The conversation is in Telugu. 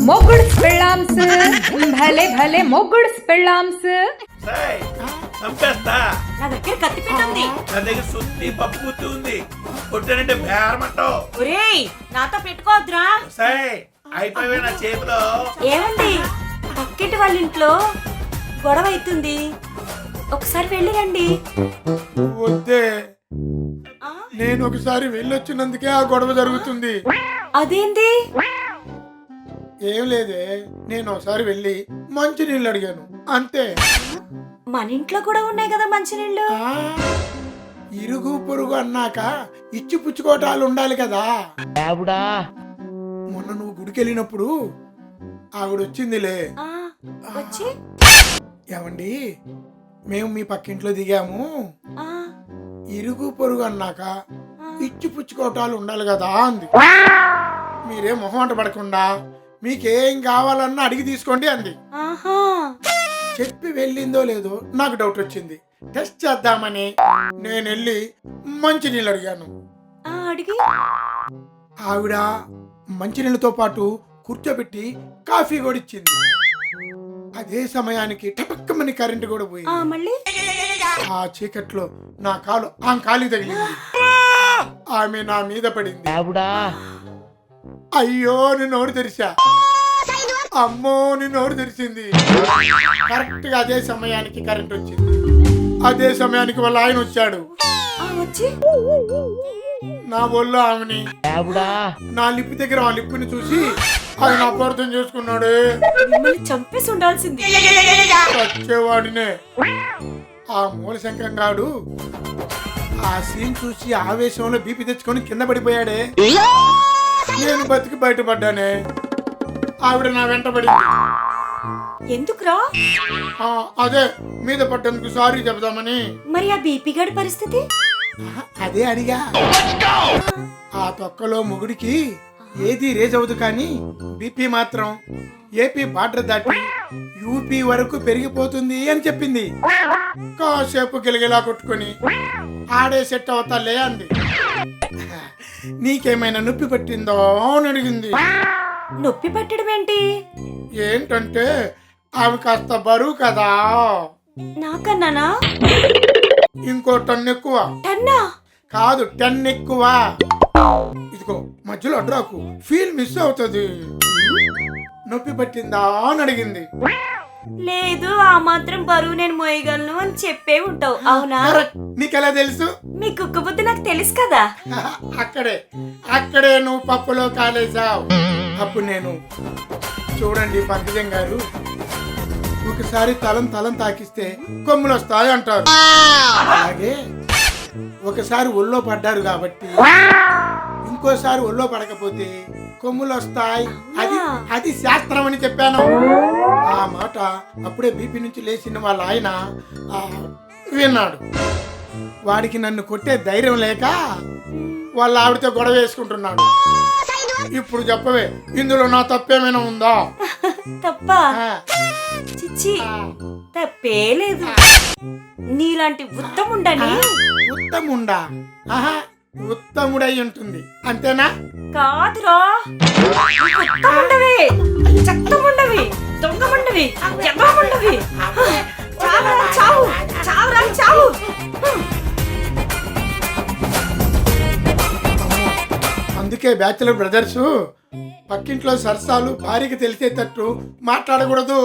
మొగుడ్స్ పెళ్ళాంస్ భలే భలే మొగుడ్స్ పెళ్ళాంస్. చంపేస్తా. నా దగ్గర కత్తి పెట్టింది. నా దగ్గర సుత్తి పప్పు గుత్తి ఉంది. కొట్టానంటే బేరమంటావు. ఒరేయ్ నాతో పెట్టుకోవద్దురా. అయిపోయి నా చేతిలో. ఏమండి పక్కింటి వాళ్ళ ఇంట్లో గొడవ అవుతుంది, ఒకసారి వెళ్ళి రండి. వద్దే, నేను ఒకసారి వెళ్ళొచ్చినందుకే ఆ గొడవ జరుగుతుంది. అదేంది? ఏం లేదే, నేను ఒకసారి వెళ్ళి మంచి నీళ్ళు అడిగాను అంతే. మన ఇంట్లో కూడా ఉన్నాయి కదా మంచినీళ్ళు. ఆ, ఇరుగు పొరుగు అన్నాక ఇచ్చి పుచ్చుకోటాలు ఉండాలి కదా. మొన్న నువ్వు గుడికి వెళ్ళినప్పుడు ఆవిడ వచ్చిందిలే. వచ్చి ఏమండి, మేము మీ పక్కింట్లో దిగాము, ఇరుగు పొరుగు అన్నాక ఇచ్చి పుచ్చుకోటాలు ఉండాలి కదా అంది. మీరే మొహమాట పడకుండా మీకేం కావాలన్నా అడిగి తీసుకోండి అంది. చెప్పి వెళ్ళిందో లేదో నాకు డౌట్ వచ్చింది. టెస్ట్ చేద్దామని నేను వెళ్ళి మంచినీళ్ళు అడిగాను. ఆవిడ మంచినీళ్ళతో పాటు కూర్చోబెట్టి కాఫీ కూడా ఇచ్చింది. అదే సమయానికి టపక్కమని కరెంటు కూడా పోయింది. ఆ చీకట్లో నా కాలు ఆమె కాలికి తగిలింది. ఆమె నా మీద పడింది. అయ్యో నేను నోరు తెరిచా, అమ్మో నేను నోరు తెరిచింది. కరెక్ట్ గా అదే సమయానికి కరెంట్ వచ్చింది. అదే సమయానికి వాళ్ళ ఆయన వచ్చాడు. నా ఒళ్ళో ఆమెని, నా లిప్ దగ్గర ఆ లిప్పుని చూసి ఆయన అపార్థం చేసుకున్నాడే. చంపేసి ఉండాల్సింది. వచ్చేవాడినే. ఆ మూలశంకరం గాడు ఆ సీన్ చూసి ఆవేశంలో బీపీ తెచ్చుకొని కింద పడిపోయాడే. నేను బతికి బయటపడ్డానే. ఆవిడ నా వెంట పడింది. ఎందుకురా? అదే మీద పడ్డందుకు సారీ చెబుదామని. మరి ఆ బీపీ గడి పరిస్థితి? అదే అడిగా. ఆ తొక్కలో మొగుడికి ఏది రేజ్ అవదు కానీ బీపీ మాత్రం ఏపీ బార్డర్ దాటి యూపీ వరకు పెరిగిపోతుంది అని చెప్పింది. కాసేపు గిలగిలా కొట్టుకొని ఆడే సెట్ అవుతాలే అంది. నీకేమైనా నొప్పి పట్టిందో అని అడిగింది. నొప్పి పట్టడం ఏంటి? ఏంటంటే ఆమె కాస్త బరువు కదా. నాకన్నానా? ఇంకో టన్ ఎక్కువ. టన్నా? కాదు, 10 ఎక్కువ. ఇదిగో మధ్యలో అడ్రాకు, ఫీల్ మిస్ అవుతుంది. నొప్పి పట్టిందా అని అడిగింది. లేదు, ఆ మాత్రం బరువు నేను మోయగలను అని చెప్పే ఉంటావు. అవునా? నీకెలా తెలుసు? మీ కుక్క బుద్ధి నాకు తెలుసు కదా. అక్కడే నువ్వు పప్పులో కాలేసావు. అప్పుడు నేను, చూడండి పంకజం గారు, ఒకసారి తలం తాకిస్తే కొమ్ములు వస్తాయి అంటారు. అలాగే ఒకసారి ఒళ్ళో పడ్డారు కాబట్టి ఇంకోసారి ఒళ్ళో పడకపోతే కొమ్ములు వస్తాయి. అది శాస్త్రం అని చెప్పాను. ఆ మాట అప్పుడే బీపీ నుంచి లేచిన వాళ్ళ ఆయన విన్నాడు. వాడికి నన్ను కొట్టే ధైర్యం లేక వాళ్ళ ఆవిడతో గొడవ వేసుకుంటున్నాడు. ఇప్పుడు చెప్పవే, ఇందులో నా తప్పేమైనా ఉందా? తప్ప? చిచ్చి, తప్పే లేదు. నీలాంటి ఉత్తముండని. ఉత్తముండా? ఉత్తముడై ఉంటుంది అంతేనా? కాదురా, ఉత్తముండవి, చెత్తముండవి, దొంగముండవి, ఎర్రముండవి. చావు చావురా చావు. అందుకే బ్యాచులర్ బ్రదర్స్ పక్కింట్లో సరసాలు భార్యకి తెలిసేటట్టు మాట్లాడకూడదు.